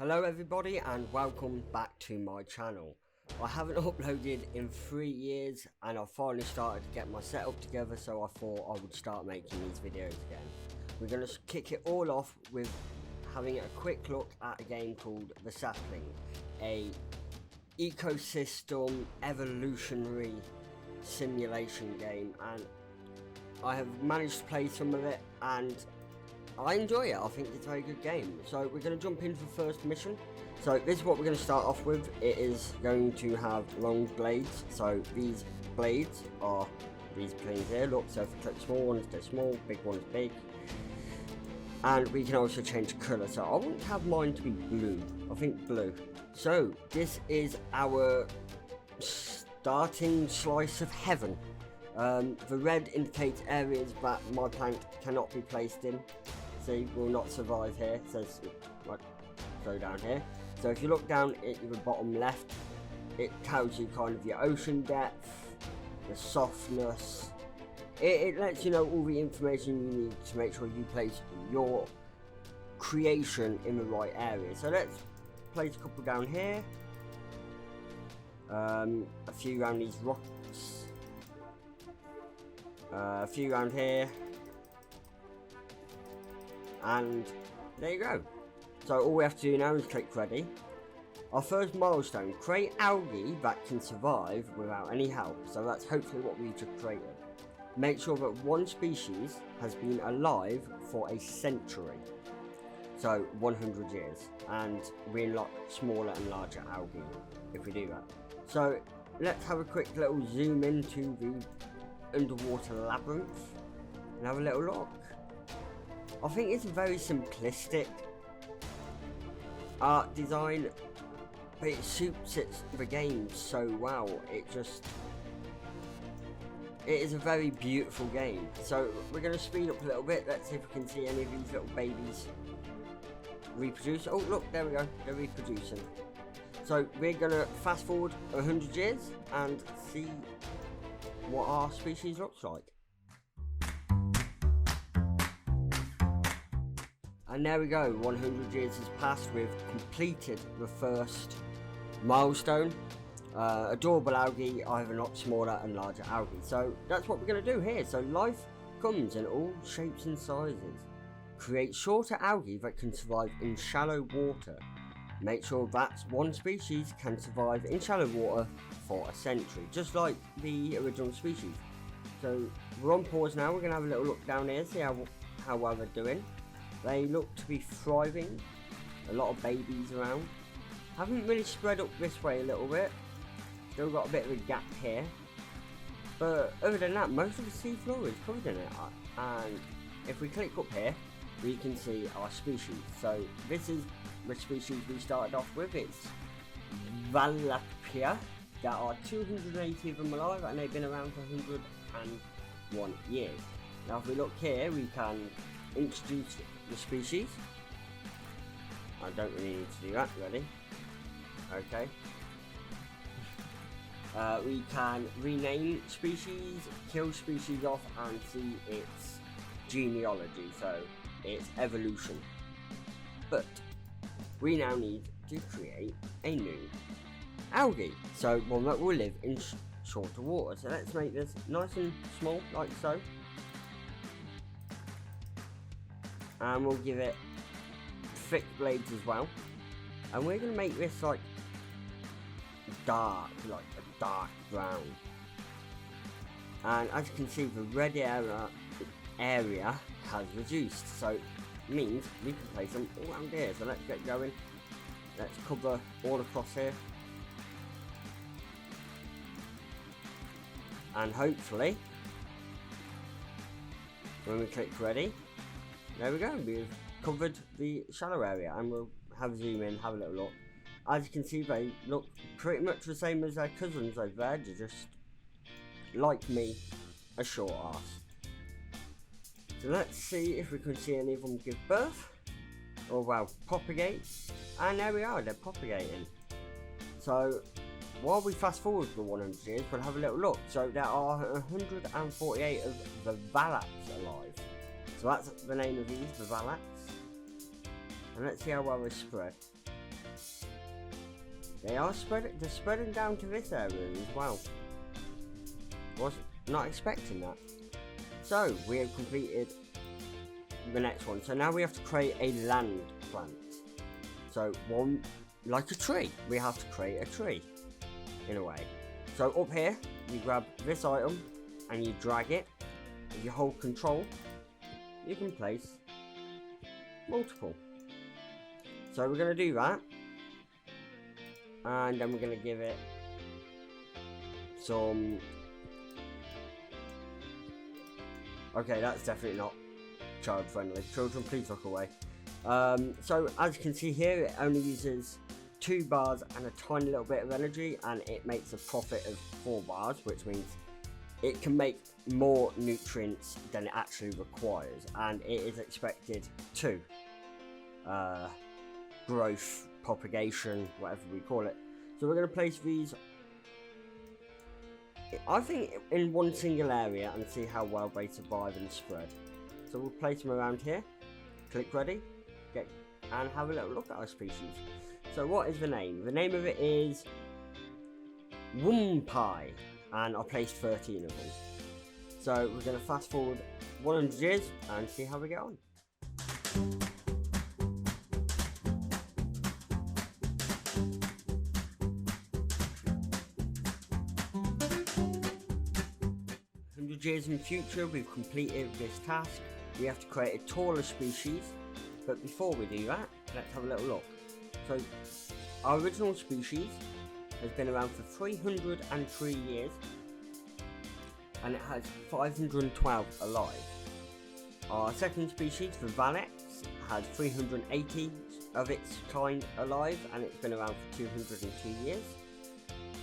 Hello everybody and welcome back to my channel. I haven't uploaded in 3 years and I finally started to get my setup together, so I thought I would start making these videos again. We're going to kick it all off with having a quick look at a game called The Sapling, a ecosystem evolutionary simulation game, and I have managed to play some of it and I enjoy it. I think it's a very good game. So we're going to jump into the first mission. So this is what we're going to start off with. It is going to have long blades. So these blades are these planes here. Look, so if we click small ones, they're small, big ones big. And we can also change colour. So I wouldn't have mine to be blue. I think blue. So this is our starting slice of heaven. The red indicates areas that my planet cannot be placed in. See, will not survive here. It says, like, go down here. So if you look down at the bottom left, it tells you kind of your ocean depth, the softness. It lets you know all the information you need to make sure you place your creation in the right area. So let's place a couple down here. A few around these rocks. A few around here. And there you go. So all we have to do now is click ready. Our first milestone, create algae that can survive without any help. So that's hopefully what we just created. Make sure that one species has been alive for a century. So 100 years. And we unlock smaller and larger algae if we do that. So let's have a quick little zoom into the underwater labyrinth and have a little look. I think it's a very simplistic art design, but it suits the game so well. It is a very beautiful game. So we're going to speed up a little bit. Let's see if we can see any of these little babies reproduce. Oh look, there we go, they're reproducing. So we're going to fast forward 100 years and see what our species looks like. And there we go, 100 years has passed, we've completed the first milestone. Adorable algae, I have unlocked smaller and larger algae. So that's what we're going to do here. So life comes in all shapes and sizes. Create shorter algae that can survive in shallow water. Make sure that one species can survive in shallow water for a century, just like the original species. So we're on pause now, we're going to have a little look down here, see how well they're doing. They look to be thriving. A lot of babies around. Haven't really spread up this way a little bit. Still got a bit of a gap here. But other than that, most of the seafloor is covered in it. And if we click up here, we can see our species. So this is the species we started off with. It's Valapia. There are 280 of them alive and they've been around for 101 years. Now if we look here, we can introduce the species. I don't really need to do that, ready? Okay. We can rename species, kill species off and see its genealogy, so its evolution. But we now need to create a new algae, so one that will live in shorter water. So let's make this nice and small, like so. And we'll give it thick blades as well. And we're going to make this like dark, like a dark brown. And as you can see, the red area has reduced. So it means we can place them all around here. So let's get going. Let's cover all across here. And hopefully, when we click ready, there we go, we've covered the shallow area, and we'll have a zoom in, have a little look. As you can see, they look pretty much the same as their cousins over there. They're just, like me, a short arse. So let's see if we can see any of them give birth, or well, propagate. And there we are, they're propagating. So while we fast forward to the 100 years, we'll have a little look. So there are 148 of the Valaps alive. So that's the name of these, the Valaps. And let's see how well they spread. They're spreading down to this area as well. Was not expecting that. So we have completed the next one. So now we have to create a land plant. So one, like a tree, we have to create a tree in a way. So up here, you grab this item and you drag it. If you hold control, you can place multiple. So we're going to do that. And then we're going to give it some... Okay, that's definitely not child friendly. Children, please look away. So as you can see here, it only uses 2 bars and a tiny little bit of energy, and it makes a profit of 4 bars, which means it can make more nutrients than it actually requires, and it is expected to growth, propagation, whatever we call it. So we're going to place these, I think, in one single area and see how well they survive and spread. So we'll place them around here, click ready, and have a little look at our species. So what is the name? The name of it is Wumpie, and I placed 13 of them. So we're going to fast forward 100 years and see how we get on. Years in the future, we've completed this task. We have to create a taller species, but before we do that, let's have a little look. So our original species has been around for 303 years, and it has 512 alive. Our second species, the Vallex, has 380 of its kind alive, and it's been around for 202 years.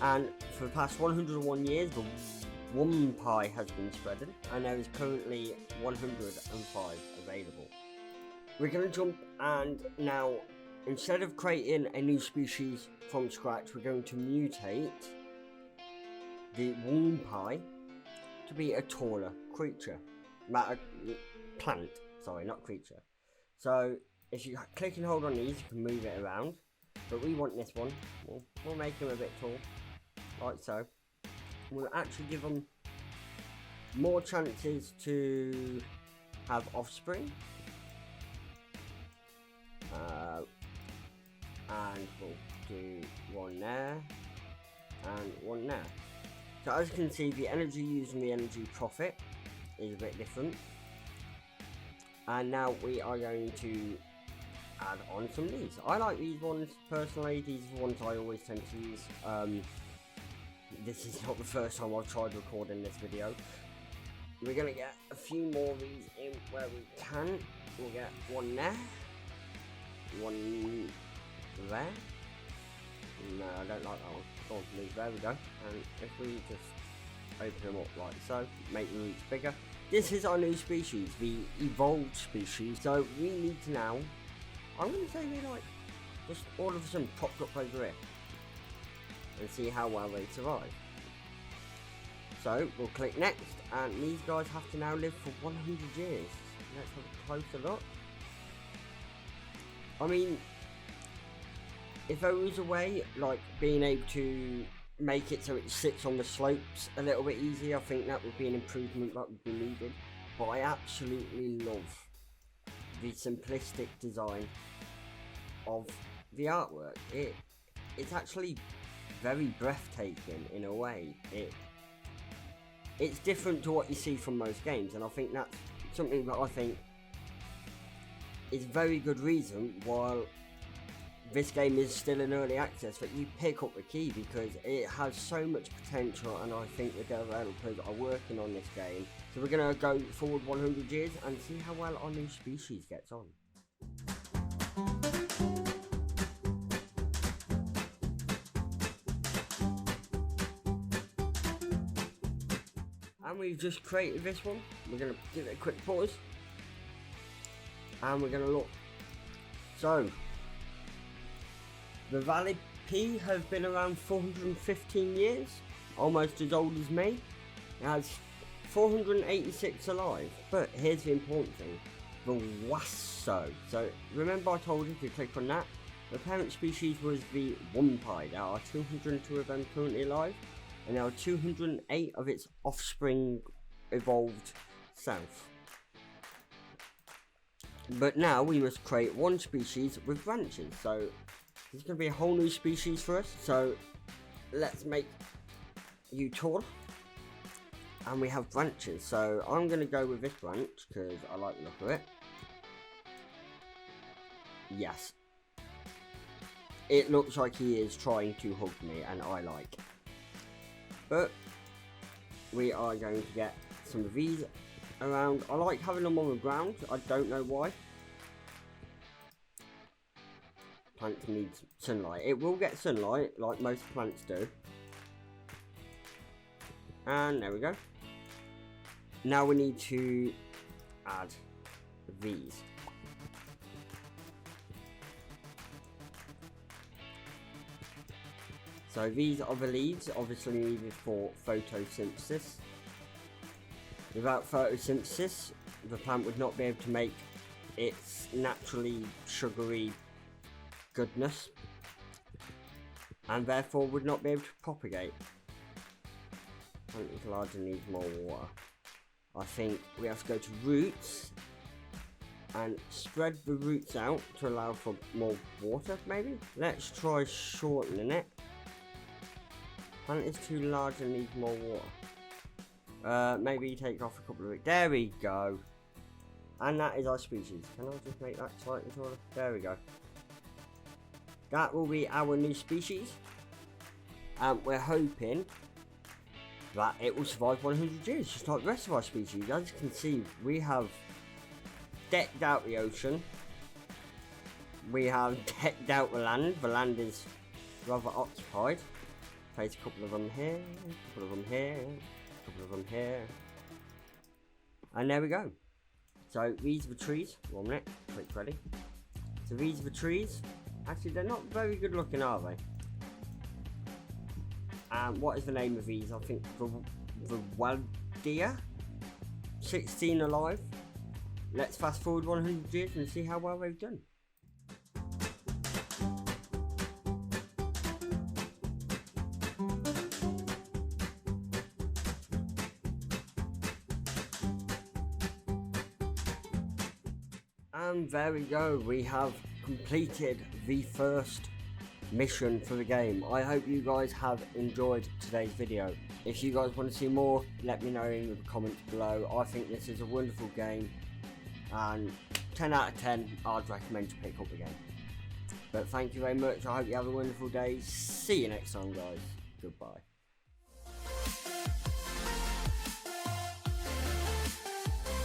And for the past 101 years, the Wumpie has been spreading, and there is currently 105 available. We're going to jump, and now instead of creating a new species from scratch, we're going to mutate the Wumpie to be a taller creature. Plant, sorry, not creature. So if you click and hold on these, you can move it around, but we want this one. We'll make him a bit tall, like so. Will actually give them more chances to have offspring, and we'll do one there and one there. So as you can see, the energy used and the energy profit is a bit different, and now we are going to add on some of these. I like these ones personally. These are the ones I always tend to use. This is not the first time I've tried recording this video. We're going to get a few more of these in where we can. We'll get one there. One there. No, I don't like that one. Go on, please. There we go. And if we just open them up like so, make the roots bigger. This is our new species, the evolved species. So we need to now, I'm going to say we like, just all of a sudden popped up over here. And see how well they survive. So we'll click next, and these guys have to now live for 100 years. Let's have a closer look. I mean, if there was a way, like being able to make it so it sits on the slopes a little bit easier, I think that would be an improvement that would be needed. But I absolutely love the simplistic design of the artwork. It's actually very breathtaking in a way. It's different to what you see from most games, and I think that's something that I think is a very good reason while this game is still in early access that you pick up the key, because it has so much potential, and I think the developers are working on this game. So we're going to go forward 100 years and see how well our new species gets on. And we've just created this one. We're going to give it a quick pause, and we're going to look. So the Valley P has been around 415 years, almost as old as me. It has 486 alive. But here's the important thing, the Wasso. So remember I told you to click on that, The parent species was the wumpy. There are 202 of them currently alive, and there are 208 of its offspring evolved south. But now we must create one species with branches, so there's going to be a whole new species for us. So let's make you tall, and we have branches. So I'm going to go with this branch because I like the look of it. Yes, it looks like he is trying to hug me, and I like. But we are going to get some of these around. I like having them on the ground. I don't know why. Plants need sunlight. It will get sunlight like most plants do. And there we go. Now we need to add these. So these are the leaves, obviously needed for photosynthesis. Without photosynthesis, the plant would not be able to make its naturally sugary goodness, and therefore would not be able to propagate. Plant is larger and needs more water. I think we have to go to roots and spread the roots out to allow for more water, maybe? Let's try shortening it. Plant is too large and needs more water. Maybe take off a couple of it. There we go. And that is our species. Can I just make that slightly taller? There we go. That will be our new species. And we're hoping that it will survive 100 years, just like the rest of our species. As you can see, we have decked out the ocean. We have decked out the land. The land is rather occupied. Place a couple of them here, a couple of them here, a couple of them here. And there we go. So these are the trees. 1 minute, quick ready. So these are the trees. Actually, they're not very good looking, are they? What is the name of these? I think the Waldia. 16 alive. Let's fast forward 100 years and see how well they've done. And there we go, we have completed the first mission for the game. I hope you guys have enjoyed today's video. If you guys want to see more, let me know in the comments below. I think this is a wonderful game, and 10 out of 10 I'd recommend to pick up the game. But thank you very much, I hope you have a wonderful day. See you next time guys, goodbye.